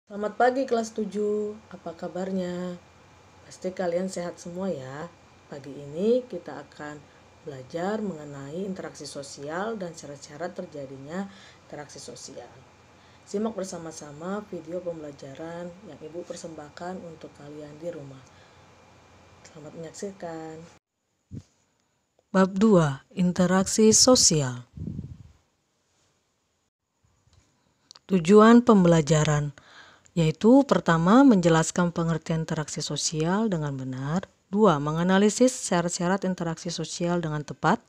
Selamat pagi kelas 7, apa kabarnya? Pasti kalian sehat semua ya. Pagi ini kita akan belajar mengenai interaksi sosial dan syarat-syarat terjadinya interaksi sosial. Simak bersama-sama video pembelajaran yang Ibu persembahkan untuk kalian di rumah. Selamat menyaksikan. Bab 2, interaksi sosial. Tujuan pembelajaran yaitu pertama, menjelaskan pengertian interaksi sosial dengan benar. 2. Menganalisis syarat-syarat interaksi sosial dengan tepat.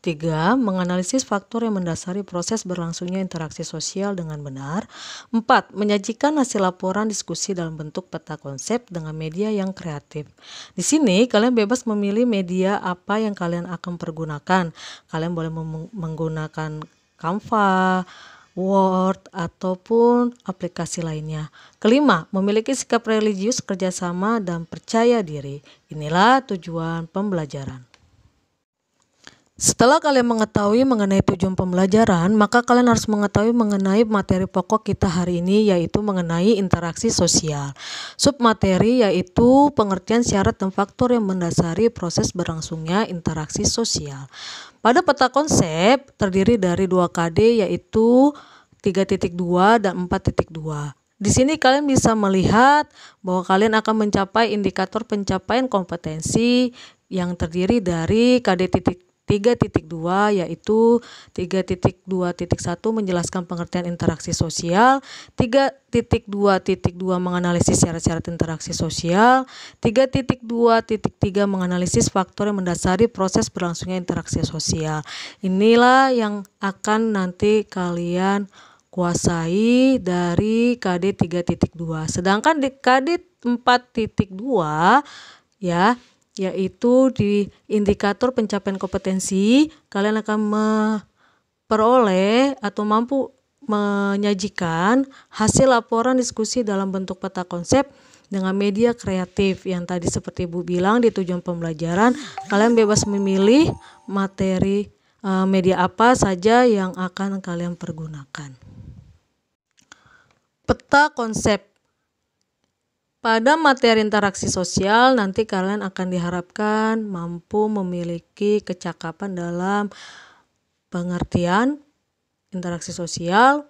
3. Menganalisis faktor yang mendasari proses berlangsungnya interaksi sosial dengan benar. 4. Menyajikan hasil laporan diskusi dalam bentuk peta konsep dengan media yang kreatif. Di sini kalian bebas memilih media apa yang kalian akan pergunakan. Kalian boleh menggunakan Canva, Word, ataupun aplikasi lainnya. Kelima, memiliki sikap religius, kerjasama, dan percaya diri. Inilah tujuan pembelajaran. Setelah kalian mengetahui mengenai tujuan pembelajaran, maka kalian harus mengetahui mengenai materi pokok kita hari ini, yaitu mengenai interaksi sosial. Submateri yaitu pengertian syarat dan faktor yang mendasari proses berlangsungnya interaksi sosial. Pada peta konsep terdiri dari 2 KD yaitu 3.2 dan 4.2. Di sini kalian bisa melihat bahwa kalian akan mencapai indikator pencapaian kompetensi yang terdiri dari KD 3.2 yaitu 3.2.1 menjelaskan pengertian interaksi sosial, 3.2.2 menganalisis syarat-syarat interaksi sosial, 3.2.3 menganalisis faktor yang mendasari proses berlangsungnya interaksi sosial. Inilah yang akan nanti kalian kuasai dari KD 3.2. Sedangkan di KD 4.2 ya, yaitu di indikator pencapaian kompetensi, kalian akan memperoleh atau mampu menyajikan hasil laporan diskusi dalam bentuk peta konsep dengan media kreatif yang tadi seperti Ibu bilang di tujuan pembelajaran, kalian bebas memilih materi media apa saja yang akan kalian pergunakan. Peta konsep. Pada materi interaksi sosial nanti kalian akan diharapkan mampu memiliki kecakapan dalam pengertian interaksi sosial,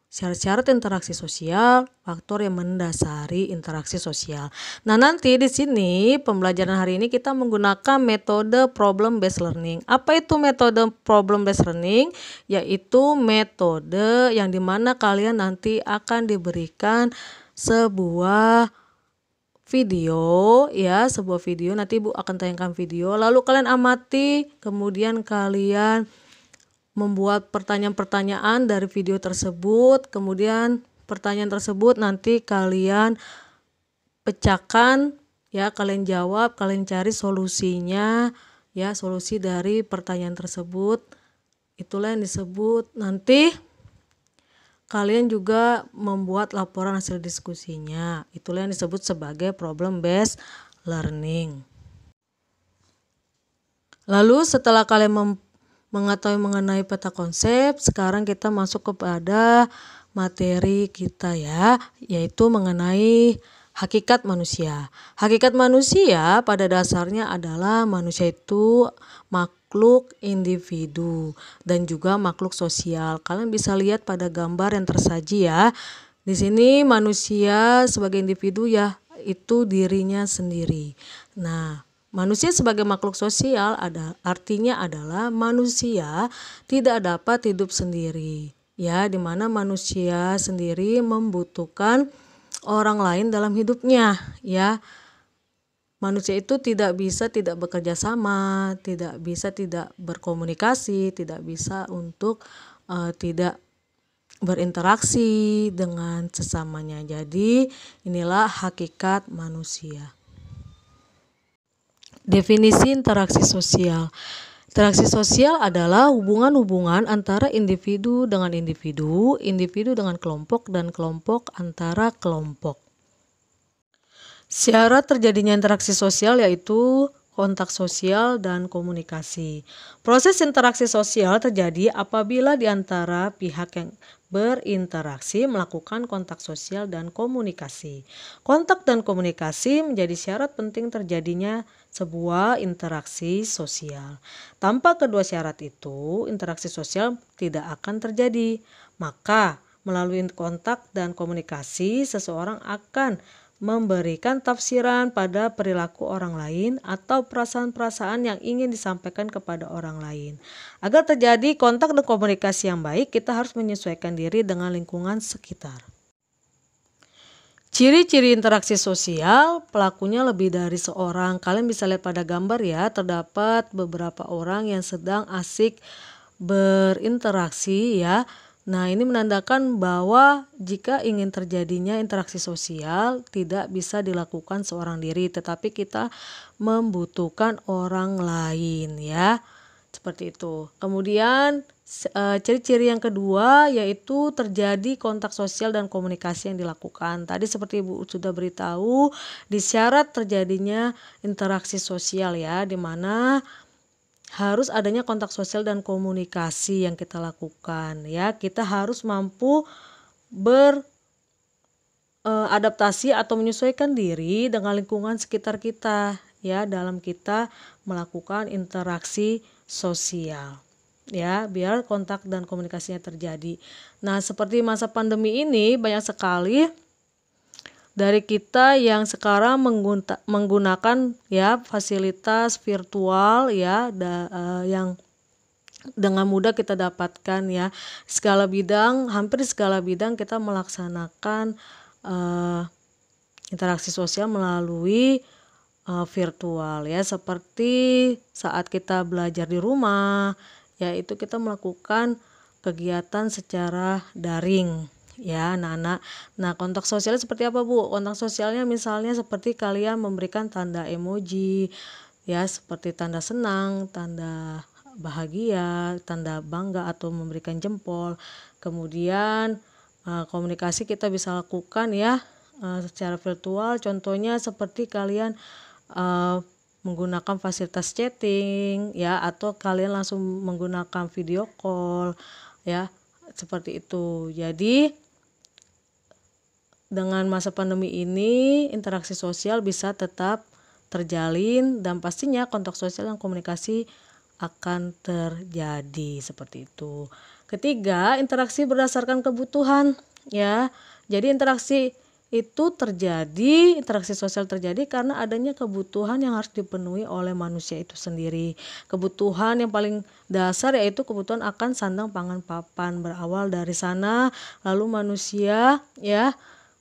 syarat-syarat interaksi sosial, faktor yang mendasari interaksi sosial. Nah, nanti di sini pembelajaran hari ini kita menggunakan metode problem based learning. Apa itu metode problem based learning? Yaitu metode yang dimana kalian nanti akan diberikan sebuah video ya, sebuah video, nanti Ibu akan tayangkan video, lalu kalian amati, kemudian kalian membuat pertanyaan-pertanyaan dari video tersebut, kemudian pertanyaan tersebut nanti kalian pecahkan ya, kalian jawab, kalian cari solusinya ya, solusi dari pertanyaan tersebut. Itulah yang disebut nanti kalian juga membuat laporan hasil diskusinya. Itulah yang disebut sebagai problem based learning. Lalu setelah kalian mengetahui mengenai peta konsep, sekarang kita masuk kepada materi kita ya, yaitu mengenai hakikat manusia. Hakikat manusia pada dasarnya adalah manusia itu makhluk individu dan juga makhluk sosial. Kalian bisa lihat pada gambar yang tersaji ya. Di sini manusia sebagai individu ya, itu dirinya sendiri. Nah, manusia sebagai makhluk sosial artinya adalah manusia tidak dapat hidup sendiri. Ya, di mana manusia sendiri membutuhkan orang lain dalam hidupnya ya. Manusia itu tidak bisa tidak bekerja sama, tidak bisa tidak berkomunikasi, tidak bisa untuk tidak berinteraksi dengan sesamanya. Jadi inilah hakikat manusia. Definisi interaksi sosial. Interaksi sosial adalah hubungan-hubungan antara individu dengan individu, individu dengan kelompok, dan kelompok antara kelompok. Syarat terjadinya interaksi sosial yaitu kontak sosial dan komunikasi. Proses interaksi sosial terjadi apabila di antara pihak yang berinteraksi melakukan kontak sosial dan komunikasi. Kontak dan komunikasi menjadi syarat penting terjadinya sebuah interaksi sosial. Tanpa kedua syarat itu, interaksi sosial tidak akan terjadi. Maka, melalui kontak dan komunikasi, seseorang akan memberikan tafsiran pada perilaku orang lain atau perasaan-perasaan yang ingin disampaikan kepada orang lain. Agar terjadi kontak dan komunikasi yang baik, kita harus menyesuaikan diri dengan lingkungan sekitar. Ciri-ciri interaksi sosial, pelakunya lebih dari seorang. Kalian bisa lihat pada gambar ya, terdapat beberapa orang yang sedang asik berinteraksi ya. Nah, ini menandakan bahwa jika ingin terjadinya interaksi sosial tidak bisa dilakukan seorang diri, tetapi kita membutuhkan orang lain ya. Seperti itu. Kemudian ciri-ciri yang kedua yaitu terjadi kontak sosial dan komunikasi yang dilakukan. Tadi seperti Ibu sudah beritahu, di syarat terjadinya interaksi sosial ya, di mana harus adanya kontak sosial dan komunikasi yang kita lakukan ya. Kita harus mampu beradaptasi atau menyesuaikan diri dengan lingkungan sekitar kita ya, dalam kita melakukan interaksi sosial ya, biar kontak dan komunikasinya terjadi. Nah, seperti masa pandemi ini banyak sekali dari kita yang sekarang menggunakan ya fasilitas virtual ya, yang dengan mudah kita dapatkan ya. Segala bidang, hampir segala bidang kita melaksanakan interaksi sosial melalui virtual ya, seperti saat kita belajar di rumah yaitu kita melakukan kegiatan secara daring ya anak-anak. Nah, kontak sosialnya seperti apa Bu? Kontak sosialnya misalnya seperti kalian memberikan tanda emoji ya, seperti tanda senang, tanda bahagia, tanda bangga atau memberikan jempol. Kemudian komunikasi kita bisa lakukan ya secara virtual, contohnya seperti kalian menggunakan fasilitas chatting ya, atau kalian langsung menggunakan video call ya, seperti itu. Jadi dengan masa pandemi ini interaksi sosial bisa tetap terjalin dan pastinya kontak sosial dan komunikasi akan terjadi seperti itu. Ketiga, interaksi berdasarkan kebutuhan ya. Jadi interaksi sosial terjadi karena adanya kebutuhan yang harus dipenuhi oleh manusia itu sendiri. Kebutuhan yang paling dasar yaitu kebutuhan akan sandang pangan papan. Berawal dari sana lalu manusia ya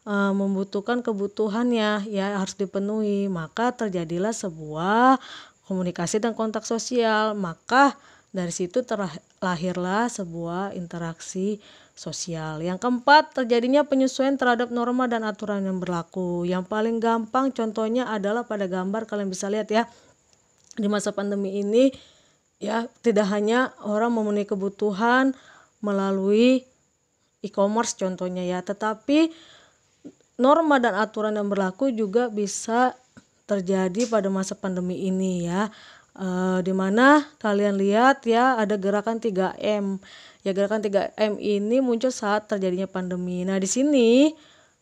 membutuhkan kebutuhannya ya harus dipenuhi, maka terjadilah sebuah komunikasi dan kontak sosial. Maka dari situ terlahirlah sebuah interaksi sosial. Yang keempat, terjadinya penyesuaian terhadap norma dan aturan yang berlaku. Yang paling gampang contohnya adalah pada gambar, kalian bisa lihat ya, di masa pandemi ini ya, tidak hanya orang memenuhi kebutuhan melalui e-commerce contohnya ya, tetapi norma dan aturan yang berlaku juga bisa terjadi pada masa pandemi ini ya. Dimana kalian lihat ya ada gerakan 3M. Ya, gerakan 3M ini muncul saat terjadinya pandemi. Nah, di sini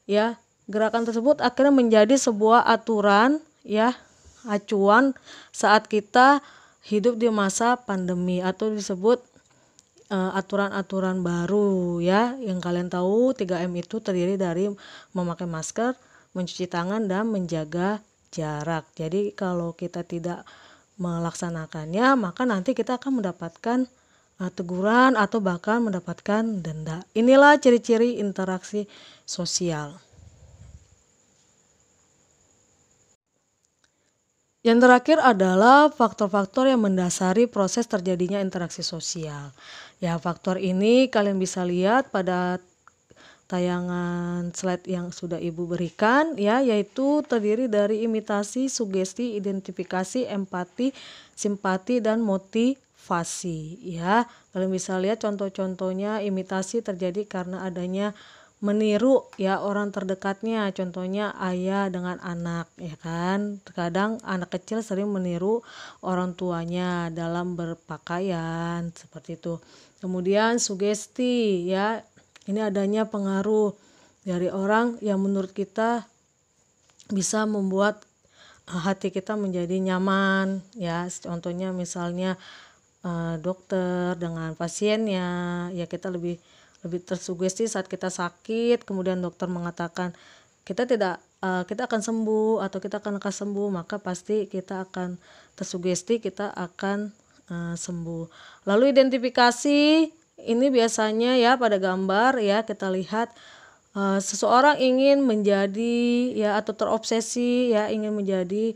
ya gerakan tersebut akhirnya menjadi sebuah aturan ya, acuan saat kita hidup di masa pandemi, atau disebut aturan-aturan baru ya. Yang kalian tahu 3M itu terdiri dari memakai masker, mencuci tangan, dan menjaga jarak. Jadi kalau kita tidak melaksanakannya, maka nanti kita akan mendapatkan teguran atau bahkan mendapatkan denda. Inilah ciri-ciri interaksi sosial. Yang terakhir adalah faktor-faktor yang mendasari proses terjadinya interaksi sosial. Ya, faktor ini kalian bisa lihat pada tayangan slide yang sudah Ibu berikan ya, yaitu terdiri dari imitasi, sugesti, identifikasi, empati, simpati, dan motivasi ya. Kalian bisa lihat contoh-contohnya. Imitasi terjadi karena adanya meniru ya orang terdekatnya, contohnya ayah dengan anak, ya kan. Terkadang anak kecil sering meniru orang tuanya dalam berpakaian seperti itu. Kemudian sugesti ya, ini adanya pengaruh dari orang yang menurut kita bisa membuat hati kita menjadi nyaman ya. Contohnya misalnya dokter dengan pasiennya, ya kita lebih tersugesti saat kita sakit, kemudian dokter mengatakan kita akan sembuh atau kita akan lekas sembuh, maka pasti kita akan tersugesti, kita akan sembuh. Lalu identifikasi ini biasanya ya pada gambar ya kita lihat seseorang ingin menjadi ya atau terobsesi ya ingin menjadi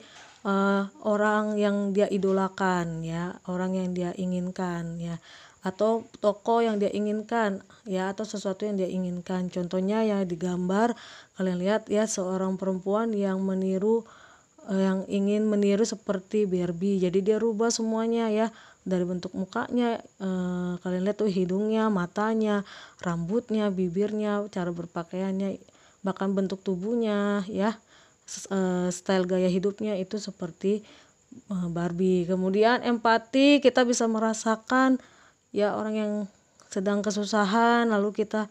orang yang dia idolakan ya, orang yang dia inginkan ya, atau tokoh yang dia inginkan ya, atau sesuatu yang dia inginkan. Contohnya ya di gambar kalian lihat ya, seorang perempuan yang meniru yang ingin meniru seperti Barbie, jadi dia rubah semuanya ya, dari bentuk mukanya kalian lihat tuh hidungnya, matanya, rambutnya, bibirnya, cara berpakaiannya, bahkan bentuk tubuhnya ya, style gaya hidupnya itu seperti Barbie. Kemudian empati, kita bisa merasakan ya orang yang sedang kesusahan, lalu kita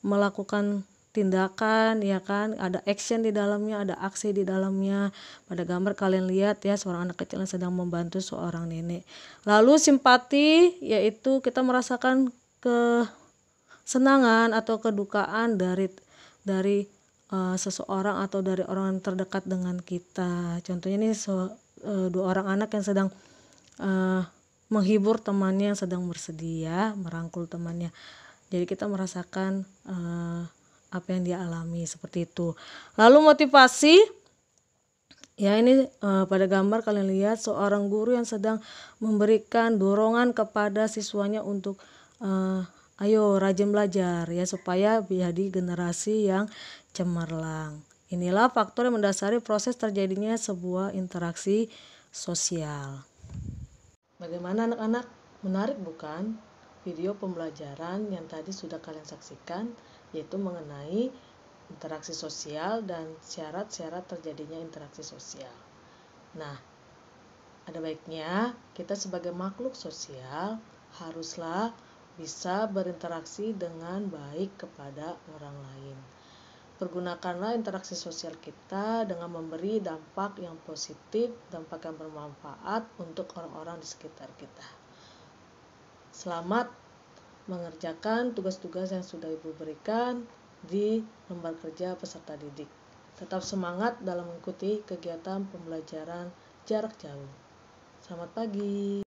melakukan tindakan ya kan, ada action di dalamnya, ada aksi di dalamnya. Pada gambar kalian lihat ya, seorang anak kecil yang sedang membantu seorang nenek. Lalu simpati, yaitu kita merasakan kesenangan atau kedukaan dari seseorang atau dari orang terdekat dengan kita. Contohnya ini dua orang anak yang sedang menghibur temannya yang sedang bersedih, merangkul temannya. Jadi kita merasakan apa yang dia alami seperti itu. Lalu motivasi, ya ini pada gambar kalian lihat seorang guru yang sedang memberikan dorongan kepada siswanya untuk ayo rajin belajar ya, supaya menjadi generasi yang cemerlang. Inilah faktor yang mendasari proses terjadinya sebuah interaksi sosial. Bagaimana anak-anak? Menarik bukan? Video pembelajaran yang tadi sudah kalian saksikan, yaitu mengenai interaksi sosial dan syarat-syarat terjadinya interaksi sosial. Nah, ada baiknya kita sebagai makhluk sosial haruslah bisa berinteraksi dengan baik kepada orang lain. Pergunakanlah interaksi sosial kita dengan memberi dampak yang positif, dampak yang bermanfaat untuk orang-orang di sekitar kita. Selamat mengerjakan tugas-tugas yang sudah Ibu berikan di lembar kerja peserta didik. Tetap semangat dalam mengikuti kegiatan pembelajaran jarak jauh. Selamat pagi.